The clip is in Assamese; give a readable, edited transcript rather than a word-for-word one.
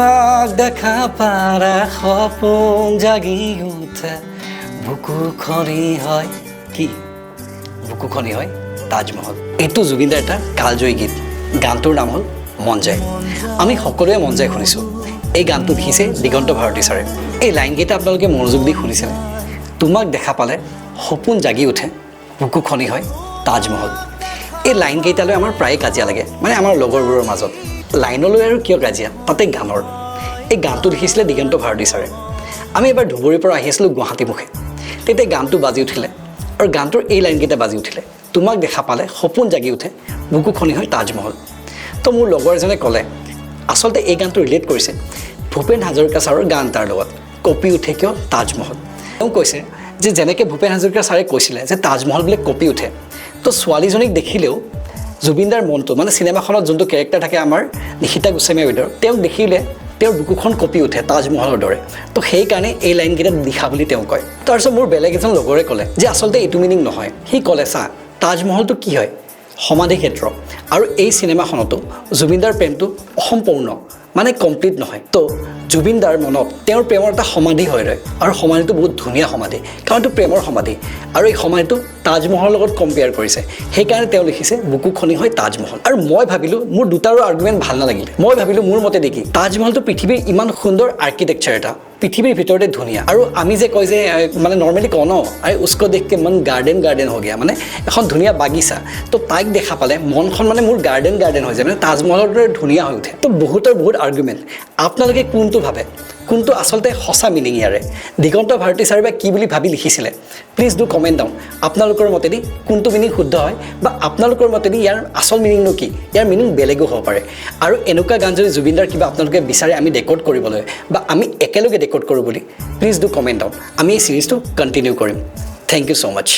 তোমাক দেখা পাৰা সপোন জাগি উঠে বুকুখনি হয় কি বুকুখনি হয় তাজমহল এইটো জুবিনদাৰ এটা কালজয়ী গীত গানটোৰ নাম হ'ল মন যায় আমি সকলোৱে মন যায় শুনিছোঁ এই গানটো লিখিছে দিগন্ত ভাৰতী ছাৰে এই লাইনকেইটা আপোনালোকে মনোযোগ দি শুনিছেনে তোমাক দেখা পালে সপোন জাগি উঠে বুকুখনি হয় তাজমহল এই লাইনকেইটালৈ আমাৰ প্ৰায় কাজিয়া লাগে মানে আমাৰ লগৰবোৰৰ মাজত লাইনলৈ আৰু কিয় কাজিয়া তাতে গানৰ এই গানটো লিখিছিলে দিগন্ত ভাৰতী ছাৰে আমি এবাৰ ধুবুৰীৰ পৰা আহি আছিলোঁ গুৱাহাটীমুখে তেতিয়া গানটো বাজি উঠিলে আৰু গানটোৰ এই লাইনকেইটা বাজি উঠিলে তোমাক দেখা পালে সপোন জাগি উঠে বুকুখনি হয় তাজমহল তো মোৰ লগৰ এজনে ক'লে আচলতে এই গানটো ৰিলেট কৰিছে ভূপেন হাজৰিকা ছাৰৰ গান তাৰ লগত কপি উঠে কিয় তাজমহল তেওঁ কৈছে যে যেনেকৈ ভূপেন হাজৰিকা ছাৰে কৈছিলে যে তাজমহল বোলে কপি উঠে তো ছোৱালীজনীক দেখিলেও জুবিনদাৰ মনটো মানে চিনেমাখনত যোনটো কেৰেক্টাৰ থাকে আমাৰ নিশিতা গোস্বামী বাইদেউৰ তেওঁক দেখিলে তেওঁৰ বুকুখন কপি উঠে তাজমহলৰ দৰে তো সেইকাৰণে এই লাইনকেইটা লিখা বুলি তেওঁ কয় তাৰপিছত মোৰ বেলেগ এজন লগৰে ক'লে যে আচলতে এইটো মিনিং নহয় সি ক'লে চা তাজমহলটো কি হয় সমাধি ক্ষেত্ৰ আৰু এই চিনেমাখনতো জুবিনদাৰ প্ৰেমটো অসম্পূৰ্ণ মানে কমপ্লিট নহয় তো জুবিনদাৰ মনত তেওঁৰ প্ৰেমৰ এটা সমাধি হৈ ৰয় আৰু সমাধিটো বহুত ধুনীয়া সমাধি কাৰণ এইটো প্ৰেমৰ সমাধি আৰু এই সমাধিটো তাজমহলৰ লগত কম্পেয়াৰ কৰিছে সেইকাৰণে তেওঁ লিখিছে বুকুখনি হয় তাজমহল আৰু মই ভাবিলোঁ মোৰ দুটাৰো আৰ্গুমেণ্ট ভাল নালাগিলে মই ভাবিলোঁ মোৰ মতে দেখি তাজমহলটো পৃথিৱীৰ ইমান সুন্দৰ আৰ্কিটেকচাৰ এটা পৃথিৱীৰ ভিতৰতে ধুনীয়া আৰু আমি যে কয় যে মানে নৰ্মেলি কওঁ ন আৰু উস্কো দেখকে মন গাৰ্ডেন হৈ গয়া মানে এখন ধুনীয়া বাগিচা তো তাইক দেখা পালে মনখন মানে মোৰ গাৰ্ডেন হৈ যায় মানে তাজমহলৰ দৰে ধুনীয়া হৈ উঠে তো বহুতৰ বহুত আৰ্গুমেণ্ট আপোনালোকে কোনটো ভাবে কোনটো আচলতে সঁচা মিনিং ইয়াৰে দিগন্ত ভাৰতী ছাৰে বা কি বুলি ভাবি লিখিছিলে প্লিজ ডু কমেণ্ট ডাউন আপোনালোকৰ মতেদি কোনটো মিনিং শুদ্ধ হয় বা আপোনালোকৰ মতেদি ইয়াৰ আচল মিনিংনো কি ইয়াৰ মিনিং বেলেগো হ'ব পাৰে আৰু এনেকুৱা গান যদি জুবিনদাৰ কিবা আপোনালোকে বিচাৰে আমি ৰেকৰ্ড কৰিবলৈ বা আমি একেলগে ৰেকৰ্ড কৰোঁ বুলি প্লিজ ডু কমেণ্ট ডাউন আমি এই চিৰিজটো কণ্টিনিউ কৰিম থেংক ইউ ছ' মাছ